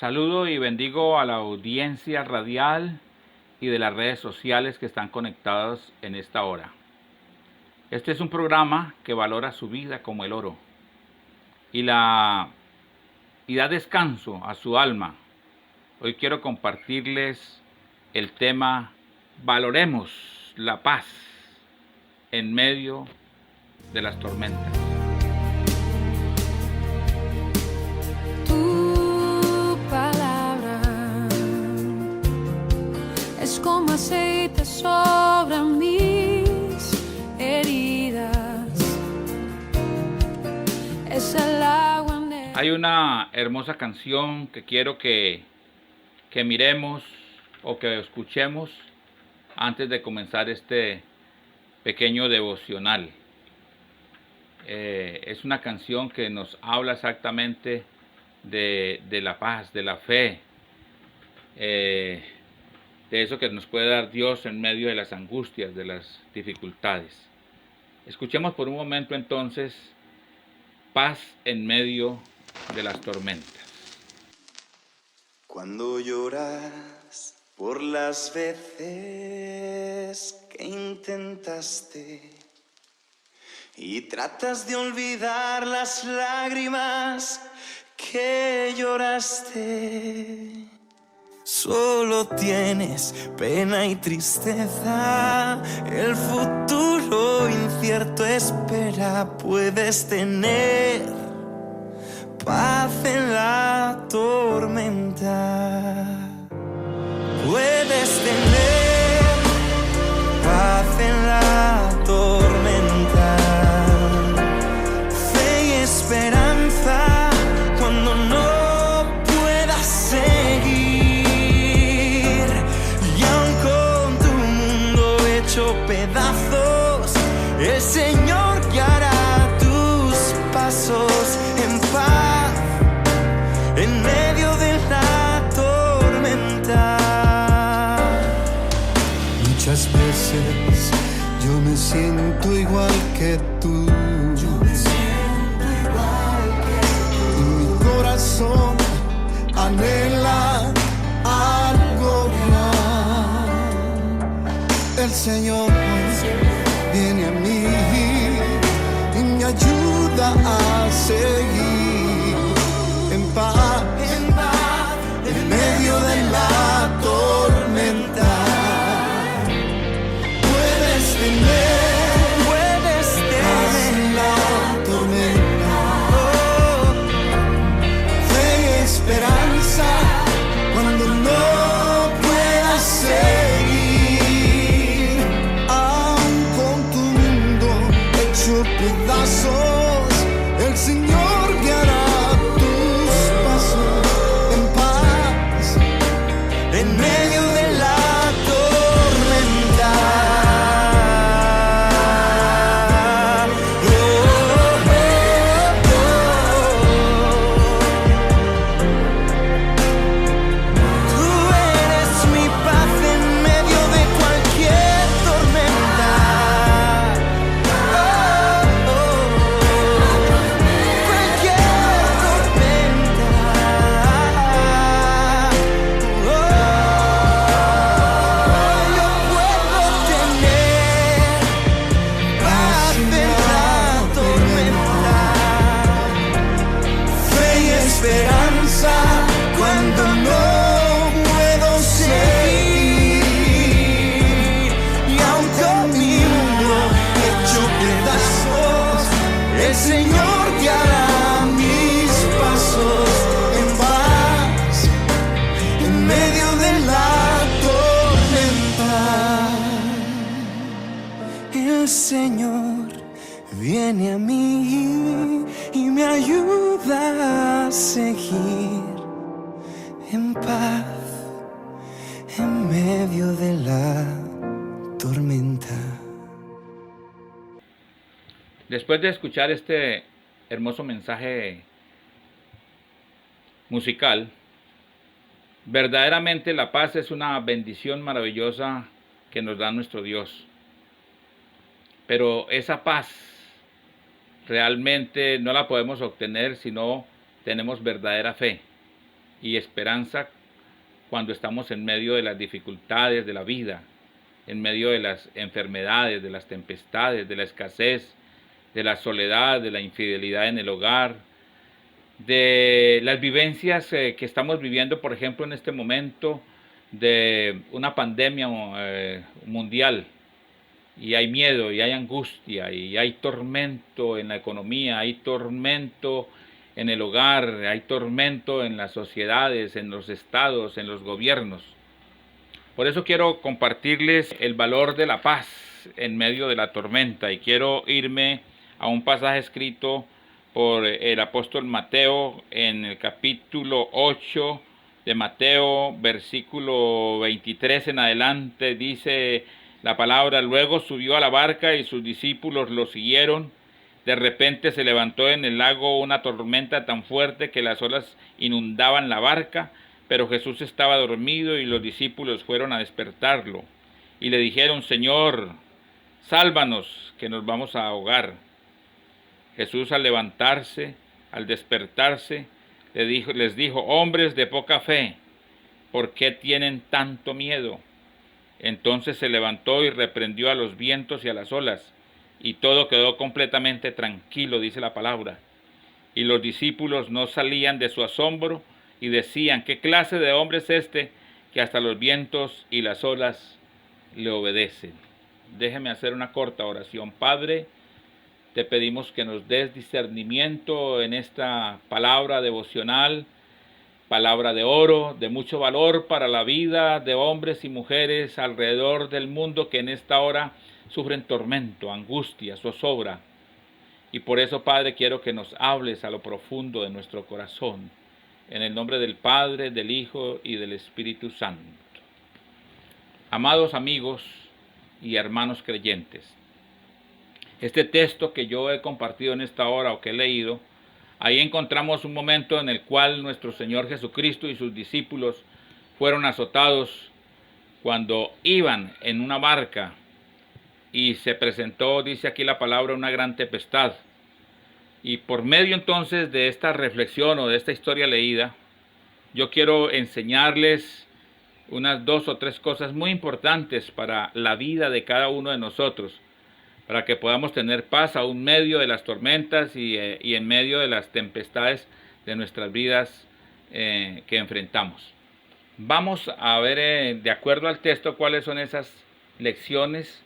Saludo y bendigo a la audiencia radial y de las redes sociales que están conectados en esta hora. Este es un programa que valora su vida como el oro y da descanso a su alma. Hoy quiero compartirles el tema Valoremos la paz en medio de las tormentas. Tu palabra es como aceite sobre mis heridas. Es el agua en el... Hay una hermosa canción que quiero que miremos o que escuchemos antes de comenzar este pequeño devocional. Es una canción que nos habla exactamente de la paz, de la fe, de eso que nos puede dar Dios en medio de las angustias, de las dificultades. Escuchemos por un momento entonces Paz en medio de las tormentas. Cuando lloras por las veces que intentaste y tratas de olvidar las lágrimas que lloraste, solo tienes pena y tristeza, el futuro incierto espera, puedes tener paz en la tormenta. Puedes tener paz en la tormenta. Fe y esperanza cuando no puedas seguir. Y aun con tu mundo hecho pedazos, el Señor guiará tus pasos en paz en medio de la tormenta. Muchas veces yo me siento igual que tú. Y mi corazón anhela algo más. El Señor viene a mí y me ayuda a seguir en paz, en medio de la tormenta. Puedes tener paz en la tormenta. Fe y esperanza cuando no puedas seguir. Aun con tu mundo hecho pedazos, el Señor guiará tus pasos en paz En medio de la tormenta. Tú eres mi paz en medio de cualquier tormenta. Cualquier tormenta. Yo puedo tener paz en la tormenta. Fe y esperanza cuando no puedo seguir. Y aun con mi mundo hecho pedazos, el Señor guiará mis pasos en paz en medio de la tormenta. El Señor viene a mí y me ayuda a seguir en paz en medio de la tormenta. Después de escuchar este hermoso mensaje musical, verdaderamente la paz es una bendición maravillosa que nos da nuestro Dios. Pero esa paz realmente no la podemos obtener si no tenemos verdadera fe. y esperanza cuando estamos en medio de las dificultades de la vida, en medio de las enfermedades, de las tempestades, de la escasez, de la soledad, de la infidelidad en el hogar, de las vivencias que estamos viviendo, por ejemplo, en este momento de una pandemia mundial, y hay miedo, y hay angustia, y hay tormento en la economía, hay tormento en el hogar, hay tormento en las sociedades, en los estados, en los gobiernos. Por eso quiero compartirles el valor de la paz en medio de la tormenta, y quiero irme a un pasaje escrito por el apóstol Mateo en el capítulo 8 de Mateo, versículo 23 en adelante. Dice la palabra: luego subió a la barca y sus discípulos lo siguieron. De repente se levantó en el lago una tormenta tan fuerte que las olas inundaban la barca, pero Jesús estaba dormido y los discípulos fueron a despertarlo. Y le dijeron: Señor, sálvanos, que nos vamos a ahogar. Jesús, al levantarse, al despertarse, les dijo: hombres de poca fe, ¿por qué tienen tanto miedo? Entonces se levantó y reprendió a los vientos y a las olas, y todo quedó completamente tranquilo, dice la palabra. Y los discípulos no salían de su asombro y decían: ¿qué clase de hombre es este que hasta los vientos y las olas le obedecen? Déjeme hacer una corta oración. Padre, te pedimos que nos des discernimiento en esta palabra devocional, palabra de oro, de mucho valor para la vida de hombres y mujeres alrededor del mundo que en esta hora sufren tormento, angustia, zozobra. Y por eso, Padre, quiero que nos hables a lo profundo de nuestro corazón. En el nombre del Padre, del Hijo y del Espíritu Santo. Amados amigos y hermanos creyentes, este texto que yo he compartido en esta hora o que he leído, ahí encontramos un momento en el cual nuestro Señor Jesucristo y sus discípulos fueron azotados cuando iban en una barca y se presentó, dice aquí la palabra, una gran tempestad. Y por medio entonces de esta reflexión o de esta historia leída, yo quiero enseñarles unas 2 o 3 cosas muy importantes para la vida de cada uno de nosotros, para que podamos tener paz aún en medio de las tormentas y en medio de las tempestades de nuestras vidas que enfrentamos. Vamos a ver, de acuerdo al texto, cuáles son esas lecciones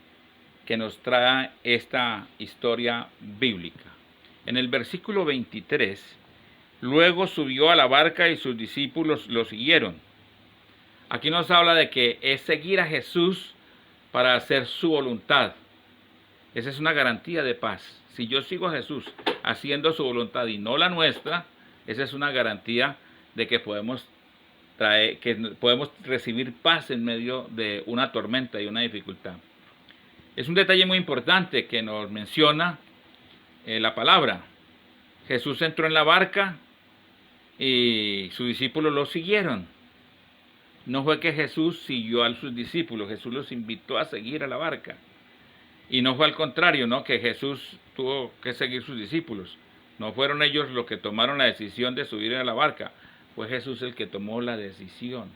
que nos trae esta historia bíblica. En el versículo 23, luego subió a la barca y sus discípulos lo siguieron. Aquí nos habla de que es seguir a Jesús para hacer su voluntad. Esa es una garantía de paz. Si yo sigo a Jesús haciendo su voluntad y no la nuestra, esa es una garantía de que podemos recibir paz en medio de una tormenta y una dificultad. Es un detalle muy importante que nos menciona la palabra. Jesús entró en la barca y sus discípulos lo siguieron. No fue que Jesús siguió a sus discípulos, Jesús los invitó a seguir a la barca. Y no fue al contrario, ¿no?, que Jesús tuvo que seguir sus discípulos. No fueron ellos los que tomaron la decisión de subir a la barca, fue Jesús el que tomó la decisión.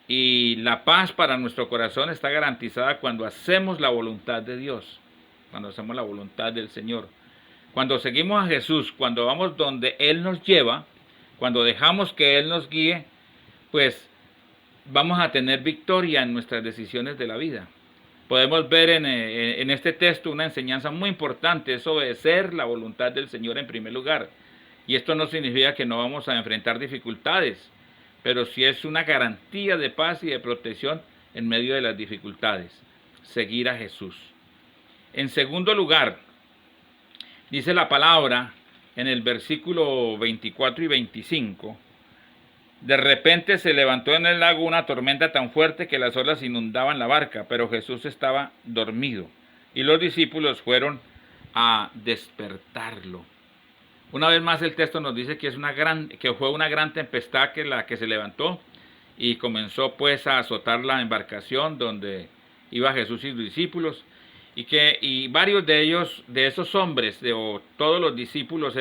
Y la paz para nuestro corazón está garantizada cuando hacemos la voluntad de Dios, cuando hacemos la voluntad del Señor. Cuando seguimos a Jesús, cuando vamos donde Él nos lleva, cuando dejamos que Él nos guíe, pues vamos a tener victoria en nuestras decisiones de la vida. Podemos ver en este texto una enseñanza muy importante, es obedecer la voluntad del Señor en primer lugar. Y esto no significa que no vamos a enfrentar dificultades, pero sí es una garantía de paz y de protección en medio de las dificultades. Seguir a Jesús. En segundo lugar, dice la palabra en el versículo 24 y 25, de repente se levantó en el lago una tormenta tan fuerte que las olas inundaban la barca, pero Jesús estaba dormido y los discípulos fueron a despertarlo. Una vez más el texto nos dice que fue una gran tempestad que se levantó y comenzó pues a azotar la embarcación donde iba Jesús y sus discípulos. y varios de ellos, de esos hombres, o todos los discípulos,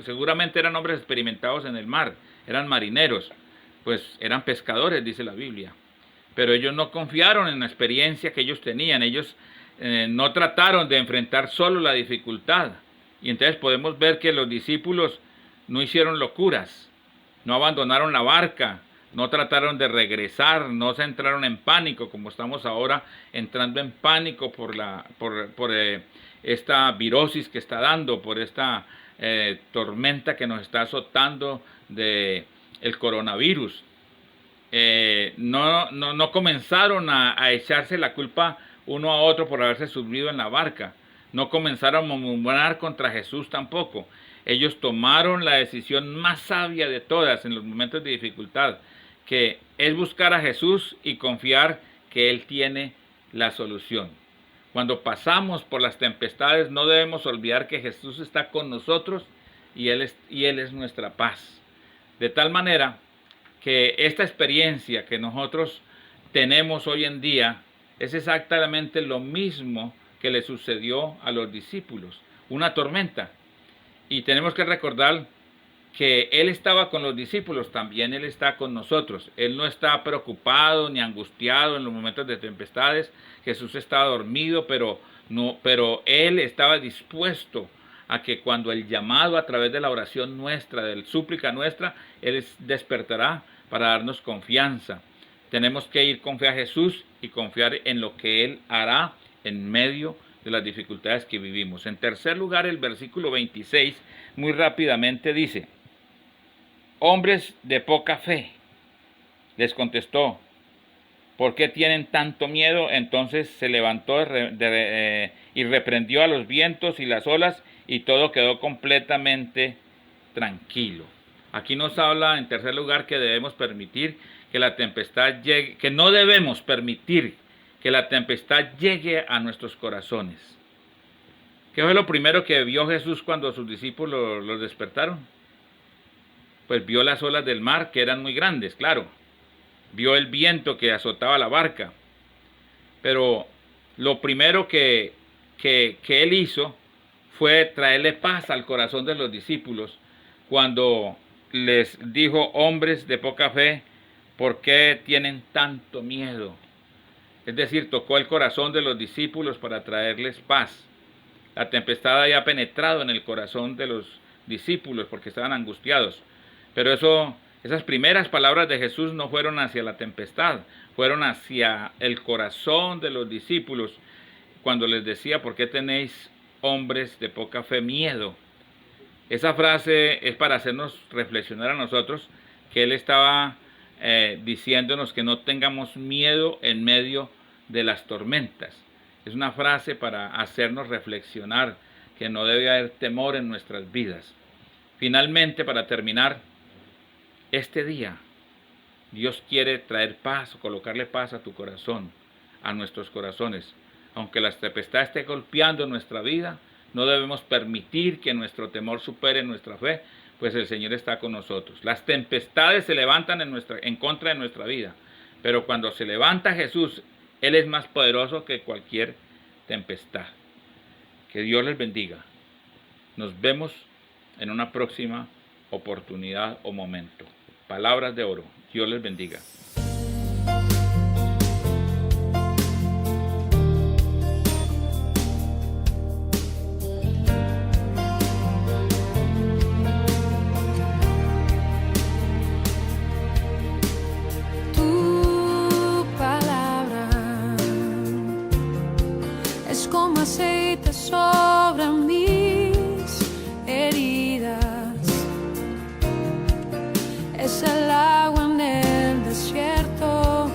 seguramente eran hombres experimentados en el mar, eran marineros, pues eran pescadores, dice la Biblia. Pero ellos no confiaron en la experiencia que ellos tenían, ellos no trataron de enfrentar solo la dificultad. Y entonces podemos ver que los discípulos no hicieron locuras, no abandonaron la barca, no trataron de regresar, no se entraron en pánico como estamos ahora entrando en pánico por esta virosis que está dando, por esta tormenta que nos está azotando de el coronavirus. No comenzaron a echarse la culpa uno a otro por haberse subido en la barca. No comenzaron a murmurar contra Jesús tampoco. Ellos tomaron la decisión más sabia de todas en los momentos de dificultad, que es buscar a Jesús y confiar que Él tiene la solución. Cuando pasamos por las tempestades, no debemos olvidar que Jesús está con nosotros y Él es nuestra paz. De tal manera que esta experiencia que nosotros tenemos hoy en día es exactamente lo mismo que le sucedió a los discípulos, una tormenta. Y tenemos que recordar que Él estaba con los discípulos, también Él está con nosotros. Él no está preocupado ni angustiado en los momentos de tempestades. Jesús estaba dormido, pero Él estaba dispuesto a que cuando el llamado a través de la oración nuestra, de la súplica nuestra, Él despertará para darnos confianza. Tenemos que ir con fe a Jesús y confiar en lo que Él hará en medio de las dificultades que vivimos. En tercer lugar, el versículo 26 muy rápidamente dice: hombres de poca fe, les contestó, ¿por qué tienen tanto miedo? Entonces se levantó y reprendió a los vientos y las olas, y todo quedó completamente tranquilo. Aquí nos habla en tercer lugar que debemos permitir que la tempestad llegue, que no debemos permitir que la tempestad llegue a nuestros corazones. ¿Qué fue lo primero que vio Jesús cuando sus discípulos los despertaron? Pues vio las olas del mar, que eran muy grandes, claro. Vio el viento que azotaba la barca. Pero lo primero que Él hizo fue traerle paz al corazón de los discípulos cuando les dijo: hombres de poca fe, ¿por qué tienen tanto miedo? Es decir, tocó el corazón de los discípulos para traerles paz. La tempestad había penetrado en el corazón de los discípulos porque estaban angustiados. Pero esas primeras palabras de Jesús no fueron hacia la tempestad, fueron hacia el corazón de los discípulos cuando les decía: ¿por qué tenéis, hombres de poca fe, miedo? Esa frase es para hacernos reflexionar a nosotros que Él estaba diciéndonos que no tengamos miedo en medio de las tormentas. Es una frase para hacernos reflexionar que no debe haber temor en nuestras vidas. Finalmente, para terminar, este día Dios quiere traer paz o colocarle paz a tu corazón, a nuestros corazones. Aunque la tempestad esté golpeando nuestra vida, no debemos permitir que nuestro temor supere nuestra fe, pues el Señor está con nosotros. Las tempestades se levantan en contra de nuestra vida, pero cuando se levanta Jesús, Él es más poderoso que cualquier tempestad. Que Dios les bendiga. Nos vemos en una próxima oportunidad o momento. Palabras de oro. Dios les bendiga. Tu palabra es como aceite sobre mis heridas. Es el agua en el desierto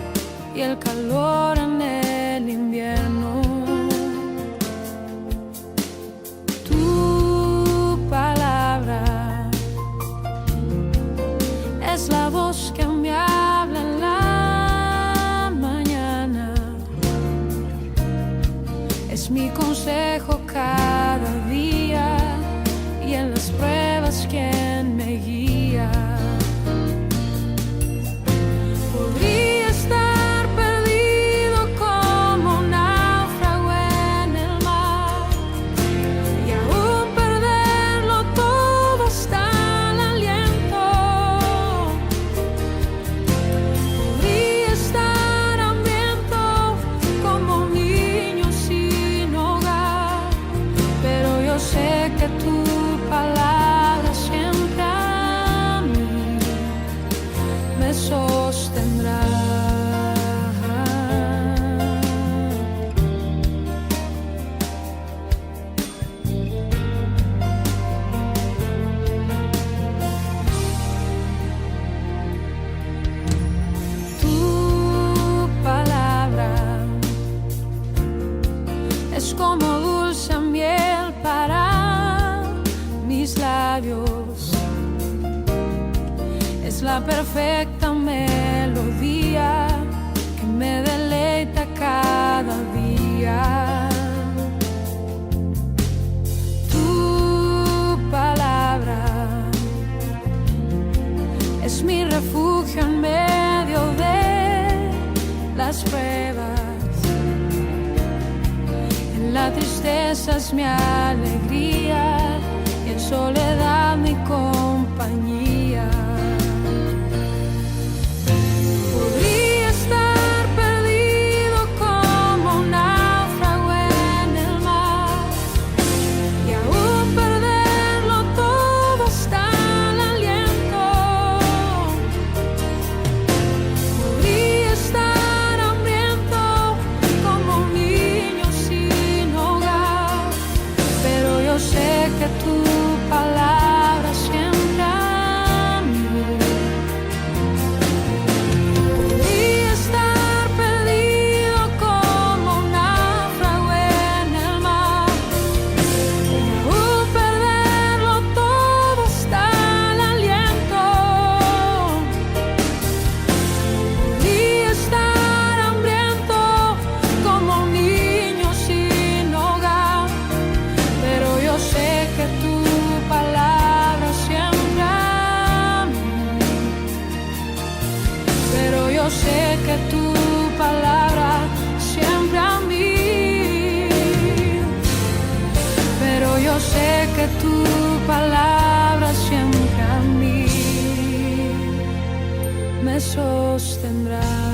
y el calor en el invierno. Tu palabra es la voz que me habla en la mañana. Es mi consejo cada día y en las pruebas quien me guía. Podría estar perdido como un náufrago en el la perfecta melodía que me deleita cada día. Tu palabra es mi refugio en medio de las pruebas. En la tristeza es mi alegría y en soledad mi compañía. Podría estar perdido como un náufrago en el mar y aún perderlo todo hasta el aliento. Podría estar hambriento como un niño sin hogar, pero yo sé que tu palabra siempre a mí. Podría estar perdido como un náufrago en el mar y aún perderlo todo hasta el aliento. Podría estar hambriento como un niño sin hogar, pero yo sé que tu palabra siempre a mí. Pero yo sé que tu palabra siempre a mí. Pero yo sé que tu palabra siempre a mí me sostendrá.